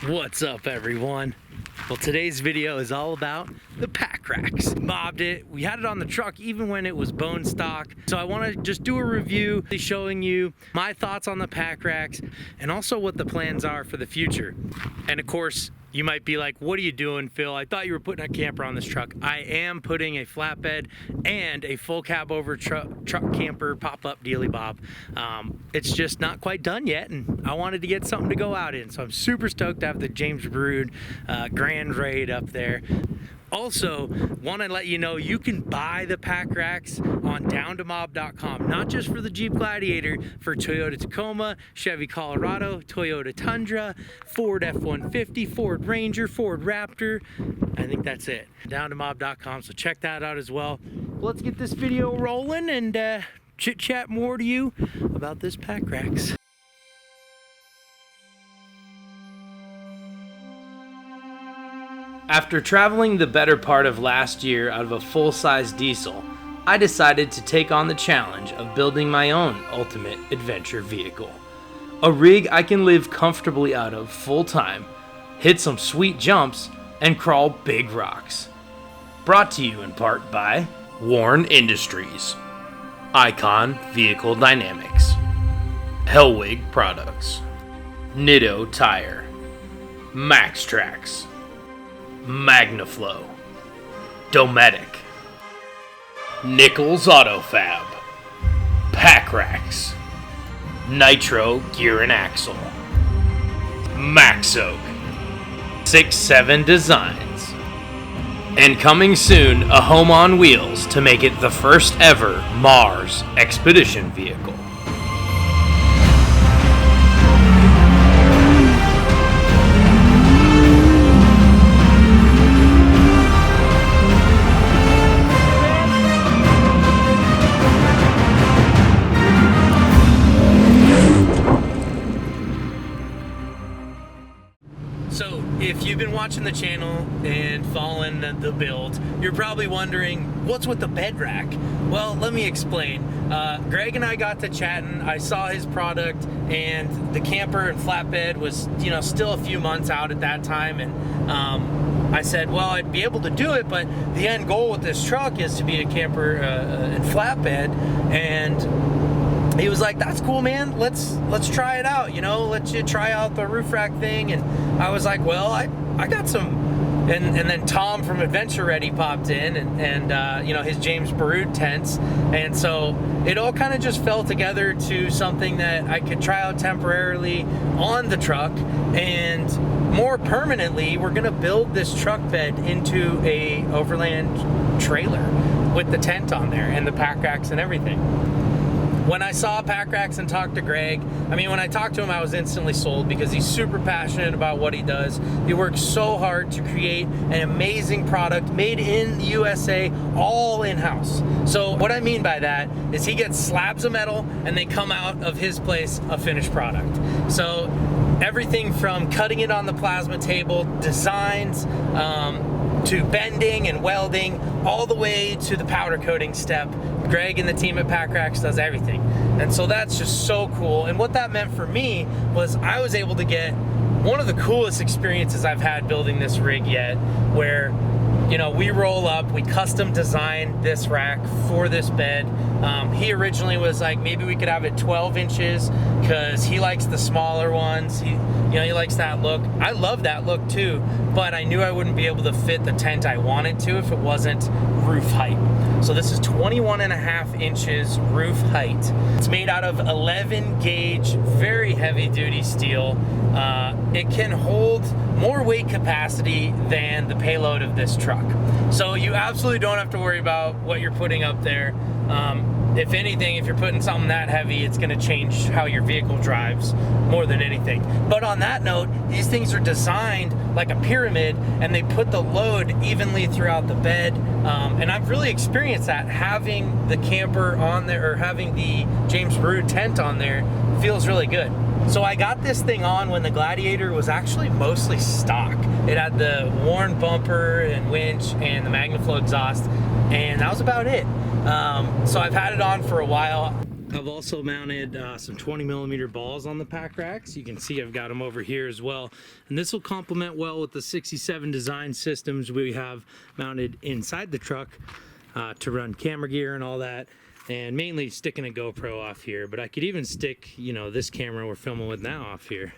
What's up, everyone? Well, today's video is all about the Packrax. Mobbed it. We had it on the truck even when it was bone stock. So I want to just do a review showing you my thoughts on the Packrax and also what the plans are for the future. And of course, you might be like, what are you doing, Phil? I thought you were putting a camper on this truck. I am putting a flatbed and a full cab over truck camper pop-up dealy bob. It's just not quite done yet, and I wanted to get something to go out in. So I'm super stoked to have the James Brood Grand Raid up there. Also, want to let you know you can buy the Packrax on downtomob.com, not just for the Jeep Gladiator, for Toyota Tacoma, Chevy Colorado, Toyota Tundra, Ford F-150, Ford Ranger, Ford Raptor. I think that's it. Downtomob.com, so check that out as well. Let's get this video rolling and chit chat more to you about this Packrax. After traveling the better part of last year out of a full-size diesel, I decided to take on the challenge of building my own ultimate adventure vehicle. A rig I can live comfortably out of full-time, hit some sweet jumps, and crawl big rocks. Brought to you in part by Warren Industries, Icon Vehicle Dynamics, Hellwig Products, Nitto Tire, MaxTrax, Magnaflow, Dometic, Nichols Autofab, Packrax, Nitro Gear and Axle, Maxoak, 6-7 Designs, and coming soon, a home on wheels to make it the first ever Mars expedition vehicle. So, if you've been watching the channel and following the build, you're probably wondering, what's with the bed rack? Well, let me explain. Greg and I got to chatting. I saw his product, and the camper and flatbed was, still a few months out at that time, and I said, well, I'd be able to do it, but the end goal with this truck is to be a camper and flatbed, and he was like, that's cool, man. Let's try it out, let you try out the roof rack thing. And I was like, well, I got some. And then Tom from Adventure Ready popped in and his James Brood tents. And so it all kind of just fell together to something that I could try out temporarily on the truck. And more permanently, we're gonna build this truck bed into a Overland trailer with the tent on there and the Packrax and everything. When I saw Packrax and talked to Greg, when I talked to him, I was instantly sold because he's super passionate about what he does. He works so hard to create an amazing product made in the USA, all in-house. So what I mean by that is he gets slabs of metal and they come out of his place a finished product. So everything from cutting it on the plasma table, designs, to bending and welding, all the way to the powder coating step. Greg and the team at Packrax does everything. And so that's just so cool. And what that meant for me was I was able to get one of the coolest experiences I've had building this rig yet, where we roll up, we custom designed this rack for this bed. He originally was like, maybe we could have it 12 inches because he likes the smaller ones. He likes that look. I love that look too, but I knew I wouldn't be able to fit the tent I wanted to if it wasn't roof height. So this is 21.5 inches roof height. It's made out of 11 gauge, very heavy duty steel. It can hold more weight capacity than the payload of this truck. So you absolutely don't have to worry about what you're putting up there. If anything, if you're putting something that heavy, it's going to change how your vehicle drives more than anything. But on that note, these things are designed like a pyramid, and they put the load evenly throughout the bed. And I've really experienced that. Having the camper on there, or having the James Brood tent on there, feels really good. So I got this thing on when the Gladiator was actually mostly stock. It had the worn bumper and winch and the Magnaflow exhaust, and that was about it. So I've had it on for a while. I've also mounted some 20mm balls on the Packrax. You can see I've got them over here as well. And this will complement well with the 67 design systems we have mounted inside the truck to run camera gear and all that. And mainly sticking a GoPro off here, but I could even stick, you know, this camera we're filming with now off here.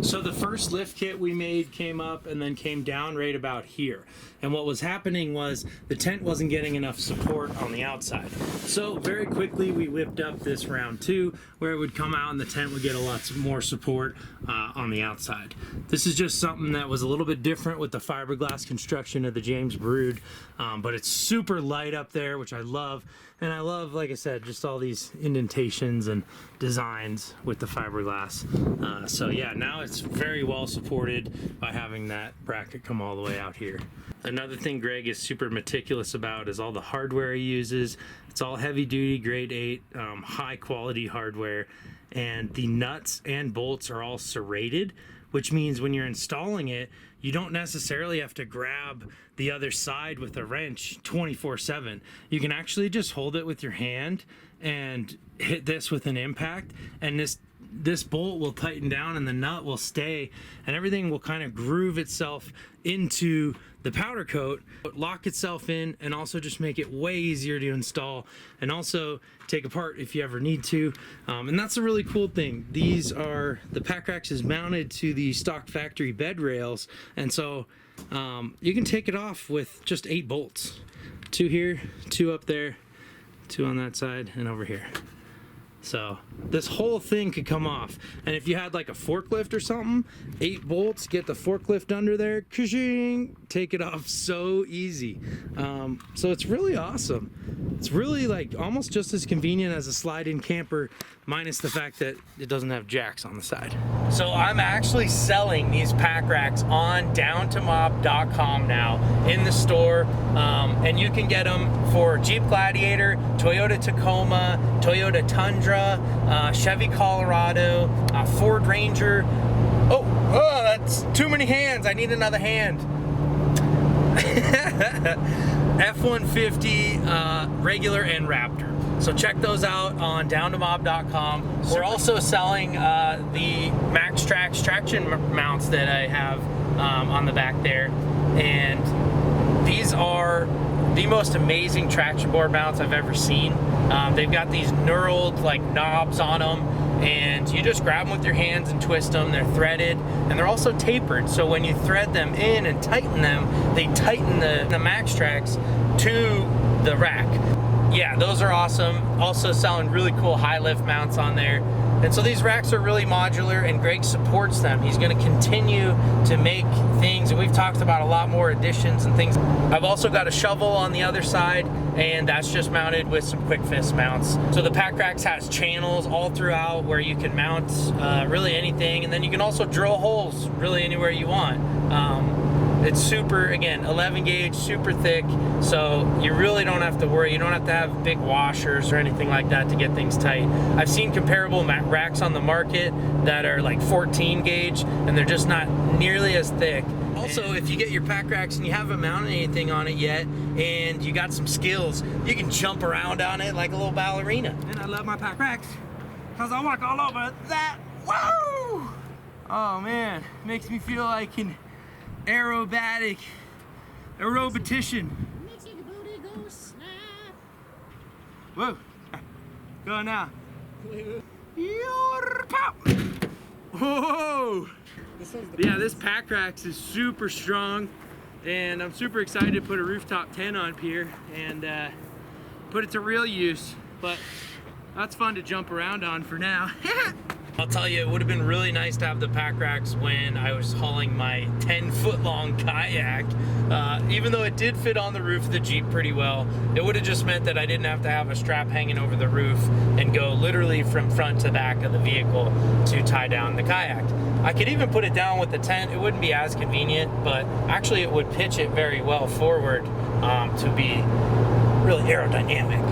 So the first lift kit we made came up and then came down right about here. And what was happening was the tent wasn't getting enough support on the outside. So very quickly we whipped up this round 2 where it would come out and the tent would get a lot more support on the outside. This is just something that was a little bit different with the fiberglass construction of the James Brood, but it's super light up there, which I love. And I love, like I said, just all these indentations and designs with the fiberglass. So yeah, now it's very well supported by having that bracket come all the way out here. Another thing Greg is super meticulous about is all the hardware he uses. It's all heavy duty, grade 8, high quality hardware. And the nuts and bolts are all serrated, which means when you're installing it, you don't necessarily have to grab the other side with a wrench 24/7. You can actually just hold it with your hand and hit this with an impact, and this bolt will tighten down and the nut will stay, and everything will kind of groove itself into the powder coat, lock itself in, and also just make it way easier to install and also take apart if you ever need to. And that's a really cool thing. These are, the Packrax is mounted to the stock factory bed rails, and so you can take it off with just 8 bolts. 2 here, 2 up there, 2 on that side, and over here. So this whole thing could come off, and if you had like a forklift or something, 8 bolts, get the forklift under there, ka-ching, take it off so easy. So it's really awesome. It's really like almost just as convenient as a slide-in camper, minus the fact that it doesn't have jacks on the side. So I'm actually selling these Packrax on downtomob.com now in the store, and you can get them for Jeep Gladiator, Toyota Tacoma, Toyota Tundra, Chevy Colorado, Ford Ranger. Oh, that's too many hands. I need another hand. F-150, regular, and Raptor. So check those out on downtomob.com. We're also selling the Packrax traction mounts that I have on the back there, and these are the most amazing traction board mounts I've ever seen. They've got these knurled like knobs on them, and you just grab them with your hands and twist them. They're threaded, and they're also tapered, so when you thread them in and tighten them, they tighten the Packrax to the rack. Yeah, those are awesome. Also selling really cool high lift mounts on there. And so these racks are really modular, and Greg supports them. He's going to continue to make things, and we've talked about a lot more additions and things. I've also got a shovel on the other side, and that's just mounted with some quick fist mounts. So the Packrax has channels all throughout where you can mount really anything, and then you can also drill holes really anywhere you want. It's super, again, 11 gauge, super thick, so you really don't have to worry. You don't have to have big washers or anything like that to get things tight. I've seen comparable racks on the market that are like 14 gauge, and they're just not nearly as thick. Also, if you get your Packrax and you haven't mounted anything on it yet, and you got some skills, you can jump around on it like a little ballerina. And I love my Packrax, because I walk all over that. Whoa! Oh man, makes me feel like an aerobatics. Makes your booty go snap. Whoa. Go now. Whoa. Yeah, this Packrax is super strong, and I'm super excited to put a Rooftop 10 on here and put it to real use, but that's fun to jump around on for now. I'll tell you, it would have been really nice to have the Packrax when I was hauling my 10-foot long kayak. Even though it did fit on the roof of the Jeep pretty well, it would have just meant that I didn't have to have a strap hanging over the roof and go literally from front to back of the vehicle to tie down the kayak. I could even put it down with the tent. It wouldn't be as convenient, but actually it would pitch it very well forward to be really aerodynamic.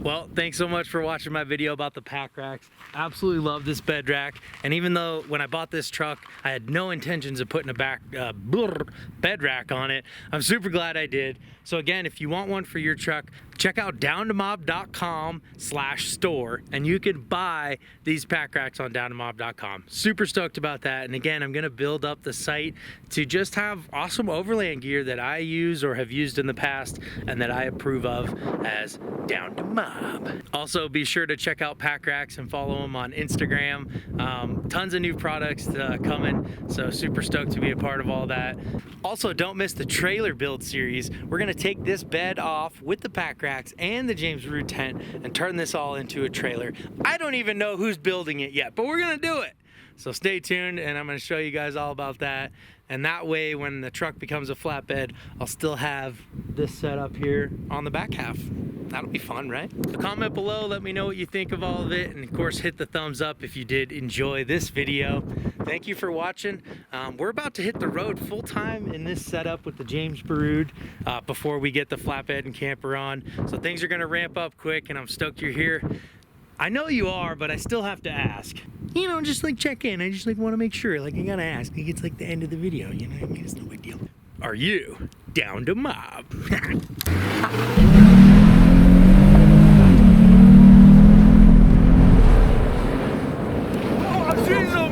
Well, thanks so much for watching my video about the Packrax. Absolutely love this bed rack. And even though when I bought this truck, I had no intentions of putting a bed rack on it, I'm super glad I did. So again, if you want one for your truck, check out downtomob.com/store and you can buy these Packrax on downtomob.com. Super stoked about that. And again, I'm gonna build up the site to just have awesome overland gear that I use or have used in the past and that I approve of as Down to Mob. Also, be sure to check out Packrax and follow them on Instagram. Tons of new products coming, so super stoked to be a part of all that. Also, don't miss the trailer build series. We're gonna take this bed off with the Packrax and the James Root tent and turn this all into a trailer. I don't even know who's building it yet, but we're gonna do it. So stay tuned and I'm gonna show you guys all about that. And that way, when the truck becomes a flatbed, I'll still have this set up here on the back half. That'll be fun, right? Comment below, let me know what you think of all of it. And of course, hit the thumbs up if you did enjoy this video. Thank you for watching. We're about to hit the road full time in this setup with the James Barood before we get the flatbed and camper on. So things are gonna ramp up quick and I'm stoked you're here. I know you are, but I still have to ask. You know, just like check in. I just like want to make sure. Like I gotta ask. Like it's like the end of the video. You know what I mean? It's no big deal. Are you down to mob? Oh, Jesus!